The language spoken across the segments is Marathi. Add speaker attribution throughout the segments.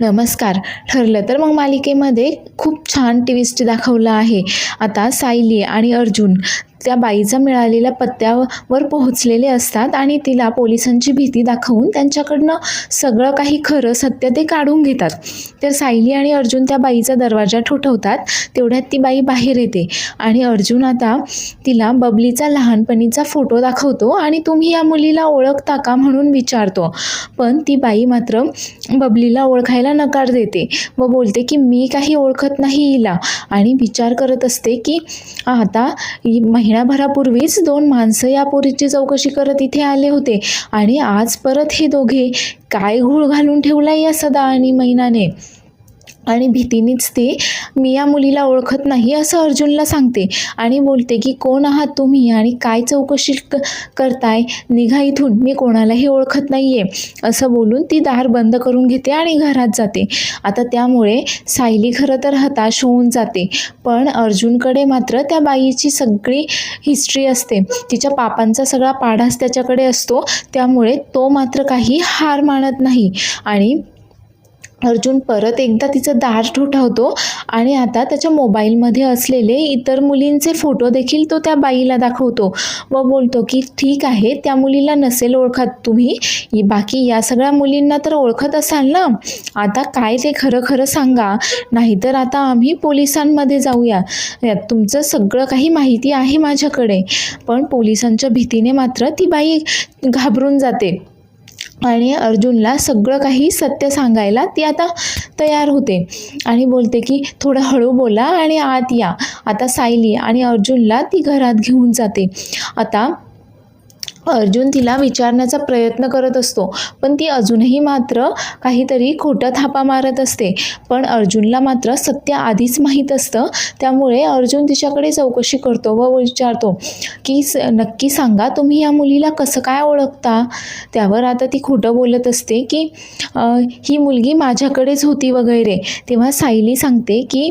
Speaker 1: नमस्कार. ठरलं तर मग मालिकेमध्ये खूप छान ट्विस्ट दाखवला आहे. आता सायली आणि अर्जुन त्या बाईचा मिळालेल्या पत्त्यावर पोहोचलेले असतात आणि तिला पोलिसांची भीती दाखवून त्यांच्याकडनं सगळं काही खरं सत्य ते काढून घेतात. तर सायली आणि अर्जुन त्या बाईचा दरवाजा ठोठावतात. तेवढ्यात ती बाई बाहेर येते आणि अर्जुन आता तिला बबलीचा लहानपणीचा फोटो दाखवतो आणि तुम्ही या मुलीला ओळखता का म्हणून विचारतो. पण ती बाई मात्र बबलीला ओळखायला नकार देते व बोलते की मी काही ओळखत नाही हिला, आणि विचार करत असते की आता महिनाभरापूर्वीच 2 माणसं या पोरीची चौकशी करत इथे आले होते आणि आज परत हे दोघे काय घोळ घालून ठेवलाय या सदा आणि महिनाने. आणि भीतीनेच ती मी या मुलीला ओळखत नाही असं अर्जुनला सांगते आणि बोलते की कोण आहात तुम्ही आणि काय चौकशी करताय, निघा इथून, मी कोणालाही ओळखत नाही आहे असं बोलून ती दार बंद करून घेते आणि घरात जाते. आता त्यामुळे सायली खरं तर हताश होऊन जाते, पण अर्जुनकडे मात्र त्या बाईची सगळी हिस्ट्री असते, तिच्या पापांचा सगळा पाढाच त्याच्याकडे असतो. त्यामुळे तो मात्र काही हार मानत नाही आणि अर्जुन परत एकदा तिचं दार ठोठावतो आणि आता त्याच्या मोबाईलमध्ये असलेले इतर मुलींचे फोटो देखील तो त्या बाईला दाखवतो व बोलतो की ठीक आहे, त्या मुलीला नसेल ओळखत तुम्ही, बाकी या सगळ्या मुलींना तर ओळखत असाल ना. आता काय ते खरं खरं सांगा, नाहीतर आता आम्ही पोलिसांमध्ये जाऊया, तुमचं सगळं काही माहिती आहे माझ्याकडे. पण पोलिसांच्या भीतीने मात्र ती बाई घाबरून जाते आणि अर्जुनला सगळं काही सत्य सांगायला ती आता तयार होते आणि बोलते की थोडं हळू बोला आणि आत या. आता सायली आणि अर्जुनला ती घरात घेऊन जाते. आता अर्जुन तिला विचारण्याचा प्रयत्न करत असतो, पण ती अजूनही मात्र काहीतरी खोटं थापा मारत असते. पण अर्जुनला मात्र सत्य आधीच माहीत असतं. त्यामुळे अर्जुन तिच्याकडे चौकशी करतो व विचारतो की नक्की सांगा, तुम्ही या मुलीला कसं काय ओळखता. त्यावर आता ती खोटं बोलत असते की ही मुलगी माझ्याकडेच होती वगैरे. तेव्हा सायली सांगते की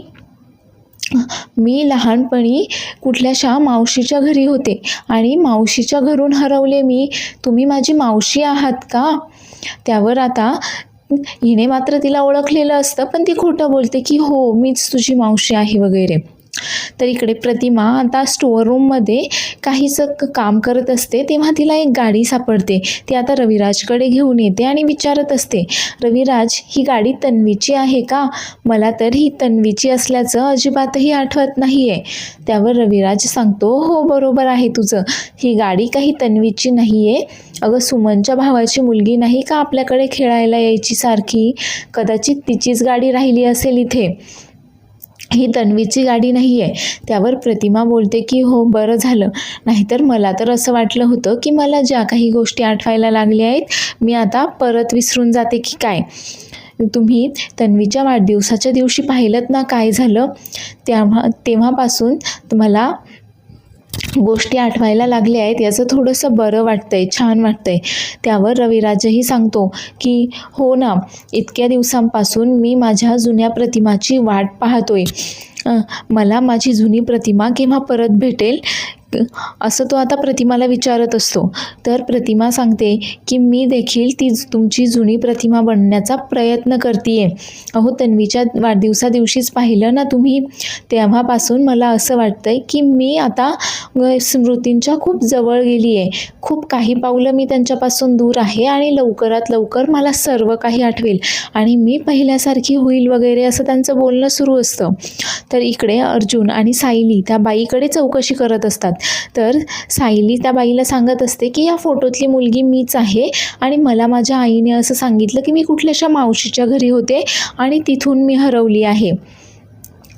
Speaker 1: मी लहानपणी कुठल्याशा मावशीच्या घरी होते आणि मावशीच्या घरून हरवले मी, तुम्ही माझी मावशी आहात का. त्यावर आता हिने मात्र तिला ओळखलेलं असतं, पण ती खोटं बोलते की हो, मीच तुझी मावशी आहे वगैरे. तर इकडे प्रतिमा आता स्टोअर रूममध्ये काहीचं काम करत असते. तेव्हा तिला एक गाडी सापडते. ती आता रविराजकडे घेऊन येते आणि विचारत असते, रविराज, ही गाडी तन्वीची आहे का. मला तर ही तन्वीची असल्याचं अजिबातही आठवत नाही आहे. त्यावर रविराज सांगतो, हो बरोबर आहे तुझं, ही गाडी काही तन्वीची नाही आहे. अगं, सुमनच्या भावाची मुलगी नाही का आपल्याकडे खेळायला यायची सारखी, कदाचित तिचीच गाडी राहिली असेल इथे, ही तन्वीची गाडी नाही आहे. त्यावर प्रतिमा बोलते की हो, बरं झालं, नाहीतर मला तर असं वाटलं होतं की मला ज्या काही गोष्टी आठवायला लागल्या आहेत मी आता परत विसरून जाते की काय. तुम्ही तन्वीच्या वाढदिवसाच्या दिवशी पाहिलं ना काय झालं, तेव्हापासून मला गोष्टी आठवायला लागल्या आहेत, याचं थोडंसं बरं वाटतंय, छान वाटतंय. त्यावर रविराजही सांगतो की हो ना, इतक्या दिवसांपासून मी माझ्या जुन्या प्रतिमाची वाट पाहतोय, मला माझी जुनी प्रतिमा केव्हा परत भेटेल असं तो आता प्रतिमाला विचारत असतो. तर प्रतिमा सांगते की मी देखील ती तुमची जुनी प्रतिमा बनण्याचा प्रयत्न करते. अहो, तन्वीच्या वाढदिवसा दिवशीच पाहिलं ना तुम्ही, तेव्हापासून मला असं वाटतंय की मी आता स्मृतींच्या खूप जवळ गेली आहे, खूप काही पावलं मी त्यांच्यापासून दूर आहे आणि लवकरात लवकर मला सर्व काही आठवेल आणि मी पहिल्यासारखी होईल वगैरे असं त्यांचं बोलणं सुरू असतं. तर इकडे अर्जुन आणि सायली त्या बाईकडे चौकशी करत असतात. तर सायली त्या बाईला सांगत असते की या फोटोतली मुलगी मीच आहे आणि मला माझ्या आईने असं सांगितलं की मी कुठल्याशा मावशीच्या घरी होते आणि तिथून मी हरवली आहे,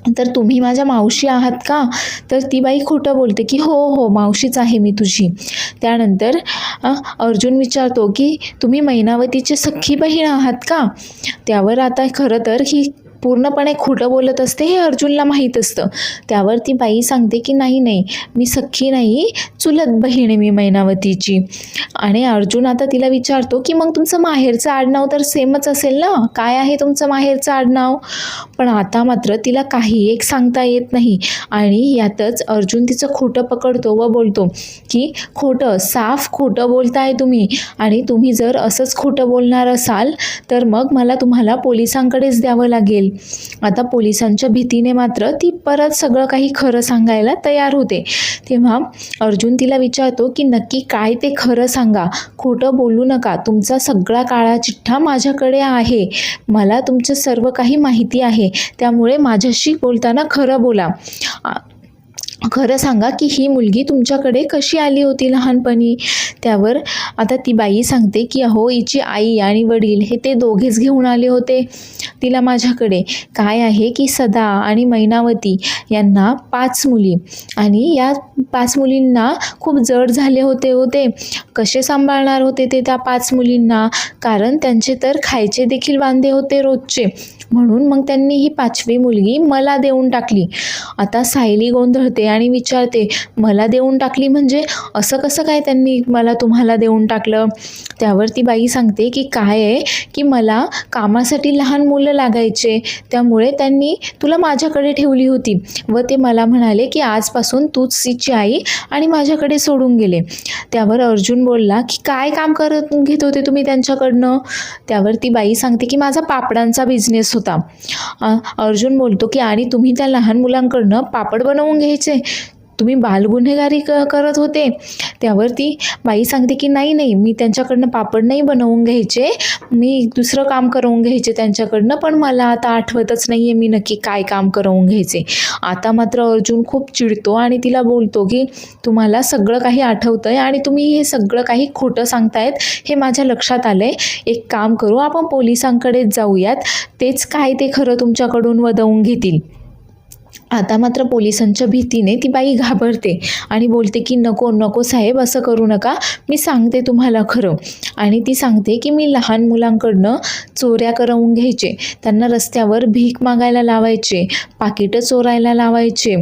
Speaker 1: तर तुम्ही माझ्या मावशी आहात का. तर ती बाई खोटं बोलते की हो हो, मावशीच आहे मी तुझी. त्यानंतर अर्जुन विचारतो की तुम्ही मैनावतीची सख्खी बहीण आहात का. त्यावर आता खरं तर ही पूर्णपणे खोटं बोलत असते हे अर्जुनला माहीत असतं. त्यावर ती बाई सांगते की नाही नाही, मी सख्खी नाही, चुलत बहीण आहे मी मैनावतीची. आणि अर्जुन आता तिला विचारतो की मग तुमचं माहेरचं आडनाव तर सेमच असेल ना, काय आहे तुमचं माहेरचं आडनाव. पण आता मात्र तिला काही एक सांगता येत नाही आणि यातच अर्जुन तिचं खोटं पकडतो व बोलतो की खोटं, साफ खोटं बोलताय तुम्ही आणि तुम्ही जर असंच खोटं बोलणार असाल तर मग मला तुम्हाला पोलिसांकडेच द्यावं लागेल. आता पोलिसांच्या भीतीने मात्र ती परत सगळं काही खरं सांगायला तयार होते. तेव्हा अर्जुन तिला विचारतो की नक्की काय ते खरं सांगा, खोटं बोलू नका, तुमचा सगळा काळा चिठ्ठा माझ्याकडे आहे, मला तुमचं सर्व काही माहिती आहे, त्यामुळे माझ्याशी बोलताना खरं बोला. खरं सांगा की ही मुलगी तुमच्याकडे कशी आली होती लहानपणी. त्यावर आता ती बाई सांगते की अहो हिची आई आणि वडील हे ते दोघेच घेऊन आले होते तिला माझ्याकडे. काय आहे की सदा आणि मैनावती यांना 5 मुली आणि या 5 मुलींना खूप जड झाले होते. कसे सांभाळणार होते ते त्या 5 मुलींना, कारण त्यांचे तर खायचे देखील वांदे होते रोजचे. म्हणून मग त्यांनी ही 5वी मुलगी मला देऊन टाकली. आता सायली गोंधळते आणि विचारते मला देऊन टाकली म्हणजे असं कसं काय त्यांनी मला तुम्हाला देऊन टाकलं. त्यावर ती बाई सांगते की काय आहे की मला कामासाठी लहान मुलं लागायचे, त्यामुळे त्यांनी तुला माझ्याकडे ठेवली होती व ते मला म्हणाले की आजपासून तूच तिची आई आणि माझ्याकडे सोडून गेले. त्यावर अर्जुन बोलला की काय काम करत घेत होते तुम्ही त्यांच्याकडनं. त्यावर ती बाई सांगते की माझा पापडांचा बिझनेस होता. अर्जुन बोलतो की आणि तुम्ही त्या लहान मुलांकडनं पापड बनवून घ्यायचे, तुम्ही बालगुन्हेगारी करत होते. त्यावर ती बाई सांगते की नाही मी त्यांच्याकडनं पापड नाही बनवून घ्यायचे, मी दुसरं काम करवून घ्यायचे त्यांच्याकडनं, पण मला आता आठवतच नाही आहे मी नक्की काय काम करवून घ्यायचे. आता मात्र अर्जुन खूप चिडतो आणि तिला बोलतो की तुम्हाला सगळं काही आठवतं आहे आणि तुम्ही हे सगळं काही खोटं सांगतायत हे माझ्या लक्षात आलं आहे. एक काम करू, आपण पोलिसांकडेच जाऊयात, तेच काय ते खरं तुमच्याकडून वदवून घेतील. आता मात्र पोलिसांच्या भीतीने ती बाई घाबरते आणि बोलते की नको साहेब, असं करू नका, मी सांगते तुम्हाला खरं. आणि ती सांगते की मी लहान मुलांकडनं चोऱ्या करवून घ्यायचे, त्यांना रस्त्यावर भीक मागायला लावायचे, पाकिटं चोरायला लावायचे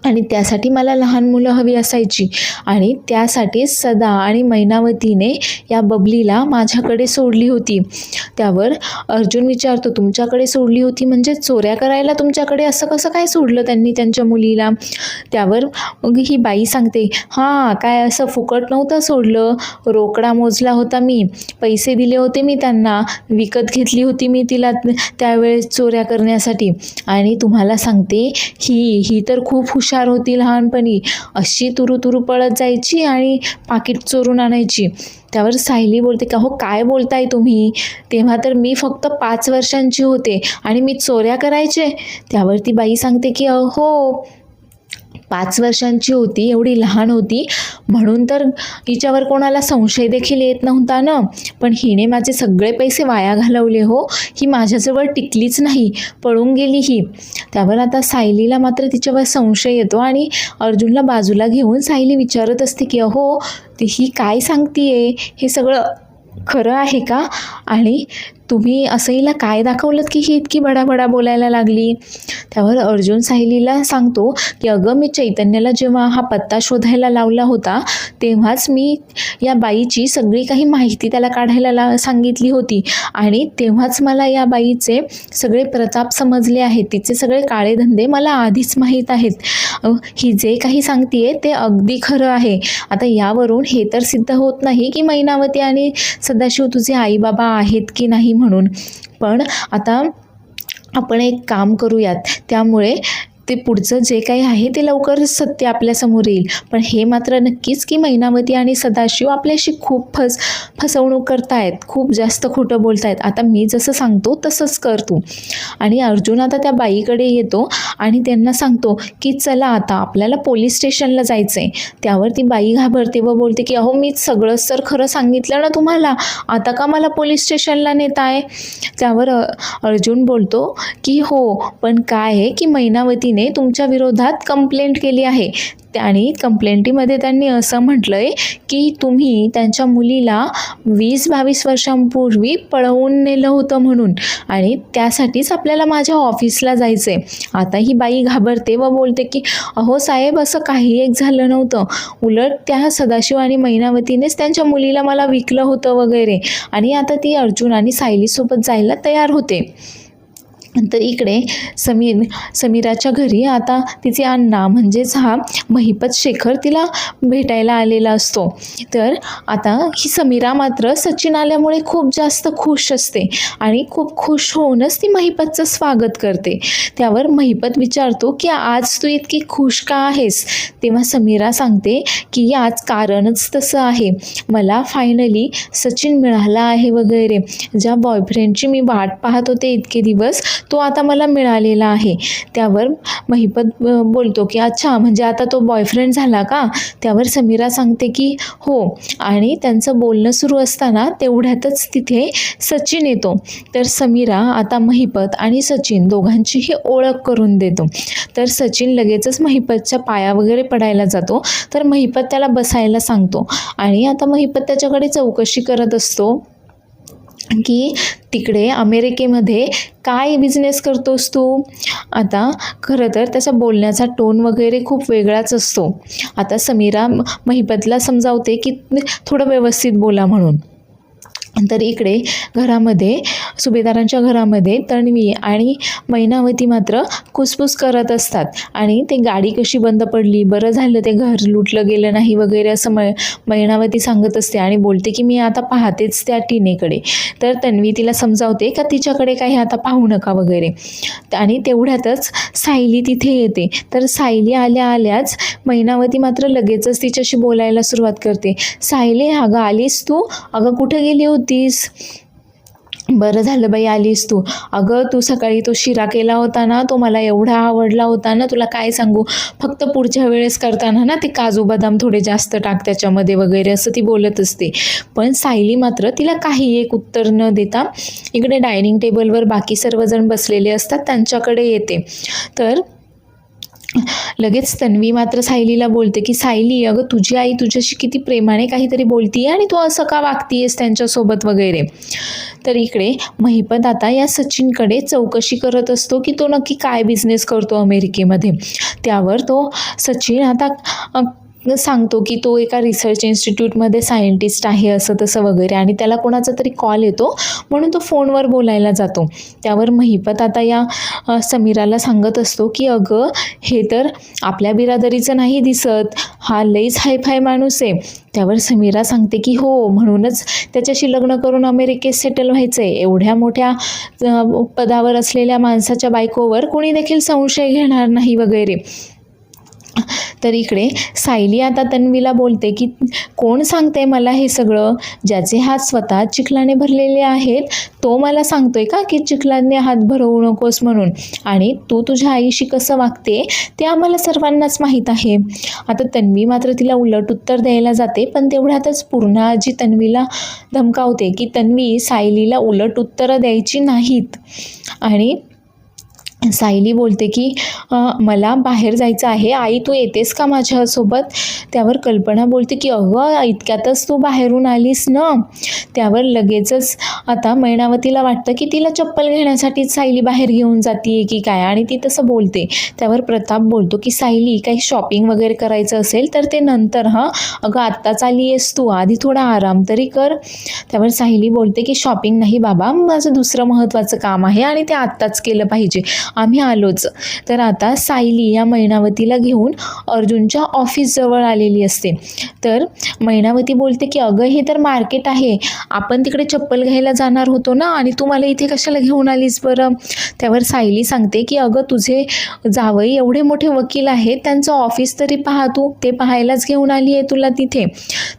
Speaker 1: आणि त्यासाठी मला लहान मुलं हवी असायची आणि त्यासाठी सदा आणि मैनावतीने या बबलीला माझ्याकडे सोडली होती. त्यावर अर्जुन विचारतो तुमच्याकडे सोडली होती म्हणजे चोऱ्या करायला तुमच्याकडे असं कसं काय सोडलं त्यांनी त्यांच्या मुलीला. त्यावर मग ही बाई सांगते हां, काय असं फुकट नव्हतं सोडलं, रोकडा मोजला होता मी, पैसे दिले होते मी त्यांना, विकत घेतली होती मी तिला त्यावेळेस चोऱ्या करण्यासाठी. आणि तुम्हाला सांगते ही तर खूप हुशार होती लहानपणी, अशी तुरू पळत जायची आणि पाकिट चोरून आणायची. त्यावर सायली बोलते का हो काय बोलताय तुम्ही, तेव्हा तर मी फक्त 5 वर्षांची होते आणि मी चोऱ्या करायचे. त्यावर ती बाई सांगते की हो 5 वर्षांची होती, एवढी लहान होती म्हणून तर हिच्यावर कोणाला संशय देखील येत नव्हता ना, पण हिने माझे सगळे पैसे वाया घालवले हो, ही माझ्याजवळ टिकलीच नाही, पळून गेली ही. त्यावर आता सायलीला मात्र तिच्यावर संशय येतो आणि अर्जुनला बाजूला घेऊन सायली विचारत असते की अहो ही काय सांगतीये, हे सगळं खरं आहे का, आणि तुम्ही असं हिला काय दाखवलं की ही इतकी बडाबडा बोलायला लागली. त्यावर अर्जुन सायलीला सांगतो की अगं मी चैतन्याला जेव्हा हा पत्ता शोधायला लावला होता तेव्हाच मी या बाईची सगळी काही माहिती त्याला काढायला सांगितली होती आणि तेव्हाच मला या बाईचे सगळे प्रताप समजले आहेत, तिचे सगळे काळे धंदे मला आधीच माहीत आहेत. ही जे काही सांगतीये ते अगदी खरं आहे. आता यावरून हे तर सिद्ध होत नाही की मैनावती आणि सदाशिव तुझे आईबाबा आहेत की नाही म्हणून, पण आता आपण एक काम करूयात, त्यामुळे ते पुढचं जे काही आहे ते लवकरच सत्य आपल्यासमोर येईल. पण हे मात्र नक्कीच की मैनावती आणि सदाशिव आपल्याशी खूप फसवणूक करतायत, खूप जास्त खोटं बोलतायत. आता मी जसं सांगतो तसंच कर तू. आणि अर्जुन आता त्या बाईकडे येतो आणि त्यांना सांगतो की चला आता आपल्याला पोलीस स्टेशनला जायचं आहे. त्यावर ती बाई घाबरते व बोलते की अहो मी सगळंच तर खरं सांगितलं ना तुम्हाला, आता का मला पोलीस स्टेशनला नेताय. त्यावर अर्जुन बोलतो की हो, पण काय आहे की मैनावतीने तुमच्या विरोधात कंप्लेंट केली आहे आणि कंप्लेंटीमध्ये त्यांनी असं म्हटलंय की तुम्ही त्यांच्या मुलीला 20-22 वर्षांपूर्वी पळवून नेलं होतं म्हणून, आणि त्यासाठीच आपल्याला माझ्या ऑफिसला जायचं आहे. आता ही बाई घाबरते व बोलते की अहो साहेब असं काही एक झालं नव्हतं, उलट त्या सदाशिव आणि मैनावतीनेच त्यांच्या मुलीला मला विकलं होतं वगैरे. आणि आता ती अर्जुन आणि सायलीसोबत जायला तयार होते. तर इकडे समीराच्या घरी आता तिचे अण्णा म्हणजेच हा महिपत शेखर तिला भेटायला आलेला असतो. तर आता ही समीरा मात्र सचिन आल्यामुळे खूप जास्त खुश असते आणि खूप खुश होऊनच ती महिपतचं स्वागत करते. त्यावर महिपत विचारतो की आज तू इतकी खुश का आहेस? तेव्हा समीरा सांगते की आज कारणच तसं आहे, मला फायनली सचिन मिळाला आहे वगैरे. ज्या बॉयफ्रेंडची मी वाट पाहत होते इतके दिवस तो आता मला मिळालेला आहे. त्यावर महिपत बोलतो की अच्छा, म्हणजे आता तो बॉयफ्रेंड झाला का? त्यावर समीरा सांगते की हो. आणि त्यांचं बोलणं सुरू असताना तेवढ्यातच तिथे सचिन येतो. तर समीरा आता महिपत आणि सचिन दोघांचीही ओळख करून देतो. तर सचिन लगेचच महिपतच्या पाया वगैरे पडायला जातो. तर महिपत त्याला बसायला सांगतो आणि आता महिपत त्याच्याकडे चौकशी करत असतो की तिकडे अमेरिकेमध्ये काय बिझनेस करतोस तू? आता खरं तर त्याचा बोलण्याचा टोन वगैरे खूप वेगळाच असतो. आता समीरा महिपतला समजावते की थोडं व्यवस्थित बोला म्हणून. तर इकडे घरामध्ये सुभेदारांच्या घरामध्ये तन्वी आणि मैनावती मात्र कुसपुस करत असतात आणि ते गाडी कशी बंद पडली, बरं झालं ते घर लुटलं गेलं नाही वगैरे असं मैनावती सांगत असते आणि बोलते की मी आता पाहतेच त्या टीनेकडे. तर तन्वी तिला समजावते का तिच्याकडे काही आता पाहू नका वगैरे. आणि तेवढ्यातच सायली तिथे येते. तर सायली आल्याच मैनावती मात्र लगेचच तिच्याशी बोलायला सुरुवात करते. सायली, अगं आलीस तू? अगं कुठं गेली होतीस? बरं झालं बाई आलीस तू. अगं तू सकाळी तो शिरा केला होता ना, तो मला एवढा आवडला होता ना, तुला काय सांगू. फक्त पुढच्या वेळेस करताना ना ते काजू बदाम थोडे जास्त टाक त्याच्यामध्ये वगैरे असं ती बोलत असते. पण सायली मात्र तिला काही एक उत्तर न देता इकडे डायनिंग टेबलवर बाकी सर्वजण बसलेले असतात त्यांच्याकडे येते. तर लगेच तन्वी मात्र सायलीला बोलते की सायली, अगं तुझी आई तुझ्याशी किती प्रेमाने काहीतरी बोलतीये आणि तू असं का वागतीयेस त्यांच्यासोबत वगैरे. तर इकडे महिपत आता या सचिनकडे चौकशी करत असतो की तो नक्की काय बिझनेस करतो अमेरिकेमध्ये. त्यावर तो सचिन आता सांगतो की तो एका रिसर्च इन्स्टिट्यूटमध्ये सायंटिस्ट आहे असं तसं वगैरे आणि त्याला कोणाचा तरी कॉल येतो म्हणून तो फोनवर बोलायला जातो. त्यावर महिपत आता या समीराला सांगत असतो की अगं हे तर आपल्या बिरादरीचं नाही दिसत, हा लईच हायफाय माणूस आहे. त्यावर समीरा सांगते की हो, म्हणूनच त्याच्याशी लग्न करून अमेरिकेत सेटल व्हायचं आहे. एवढ्या मोठ्या पदावर असलेल्या माणसाच्या बायकोवर कोणी देखील संशय घेणार नाही वगैरे. तर इकडे सायली आता तन्वीला बोलते की कोण सांगते मला हे सगळं? ज्याचे हात स्वतः चिखलाने भरलेले आहेत तो मला सांगतोय का की चिखलाने हात भरवू नकोस म्हणून? आणि तू तुझ्या आईशी कसं वागते ते आम्हाला सर्वांनाच माहीत आहे. आता तन्वी मात्र तिला उलट उत्तर द्यायला जाते, पण तेवढ्यातच पूर्णा आजी तन्वीला धमकावते की तन्वी, सायलीला उलट उत्तरं द्यायची नाहीत. आणि सायली बोलते की मला बाहेर जायचं आहे, आई तू येतेस का माझ्यासोबत? त्यावर कल्पना बोलते की अगं इतक्यातच तू बाहेरून आलीस ना. त्यावर लगेचच आता मैनावतीला वाटतं की तिला चप्पल घेण्यासाठी सायली बाहेर घेऊन जातीये की काय, आणि ती तसं बोलते. त्यावर प्रताप बोलतो की सायली, काही शॉपिंग वगैरे करायचं असेल तर ते नंतर, अगं आत्ताच आली आहेस तू, आधी थोडा आराम तरी कर. त्यावर सायली बोलते की शॉपिंग नाही बाबा, माझं दुसरं महत्त्वाचं काम आहे आणि ते आत्ताच केलं पाहिजे, आम्ही आलोच. तर आता सायली या मैनावतीला घेऊन अर्जुनच्या ऑफिसजवळ आलेली असते. तर मैनावती बोलते की अगं हे तर मार्केट आहे, आपण तिकडे चप्पल घ्यायला जाणार होतो ना, आणि तू मला इथे कशाला घेऊन आलीस बरं? त्यावर सायली सांगते की अगं तुझे जावई एवढे मोठे वकील आहेत, त्यांचं ऑफिस तरी पाहा तू, ते पाहायलाच घेऊन आली आहे तुला तिथे.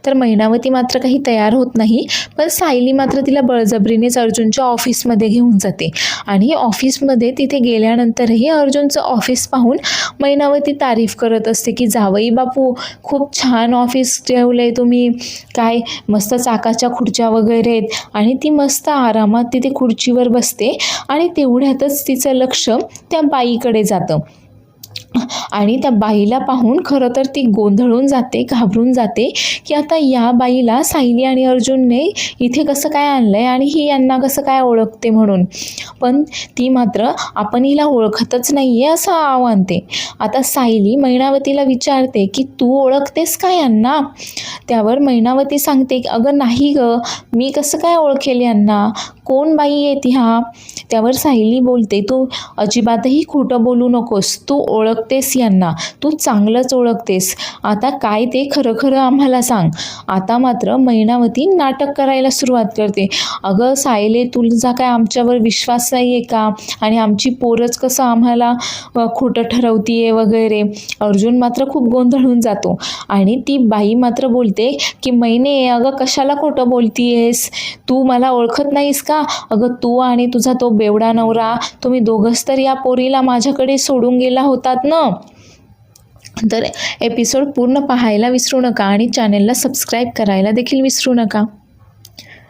Speaker 1: तर मैनावती मात्र काही तयार होत नाही, पण सायली मात्र तिला बळजबरीनेच अर्जुनच्या ऑफिसमध्ये घेऊन जाते. आणि ऑफिसमध्ये तिथे गेल्यानंतरही अर्जुनचं ऑफिस पाहून मैनावती तारीफ करत असते की जावई बापू, खूप छान ऑफिस ठेवलंय तुम्ही, काय मस्त चाकाच्या खुर्च्या वगैरे आहेत. आणि ती मस्त आरामात तिथे खुर्चीवर बसते आणि तेवढ्यातच तिचं लक्ष त्या बाईकडे जातं. आणि त्या बाईला पाहून खरं तर ती गोंधळून जाते, घाबरून जाते की आता या बाईला सायली आणि अर्जुनने इथे कसं काय आणलं आहे आणि ही यांना कसं काय ओळखते म्हणून. पण ती मात्र आपण हिला ओळखतच नाही आहे असं आणते. आता सायली मैनावतीला विचारते की तू ओळखतेस का यांना? त्यावर मैनावती सांगते अगं नाही गं, मी कसं काय ओळखेल यांना, कोण बाई आहे ती? त्यावर सायली बोलते, तू अजिबातही खोटं बोलू नकोस, तू ओळखतेस यांना, तू चांगलंच ओळखतेस, आता काय ते खरं खरं आम्हाला सांग. आता मात्र मैनावती नाटक करायला सुरुवात करते. अगं सायले, तुझा काय आमच्यावर विश्वास नाही आहे का, आणि आमची पोरच कसं आम्हाला खोटं ठरवतीये वगैरे. अर्जुन मात्र खूप गोंधळून जातो आणि ती बाई मात्र बोलते की मैने, अगं कशाला खोटं बोलतीयेस, तू मला ओळखत नाहीस का, अगं तू आणि तुझा तो बेवडा नवरा, तुम्ही दोघंच तर या पोरीला माझ्याकडे सोडून गेला होतात ना. तर एपिसोड पूर्ण पाहायला विसरू नका आणि चॅनेलला सबस्क्राईब करायला देखील विसरू नका.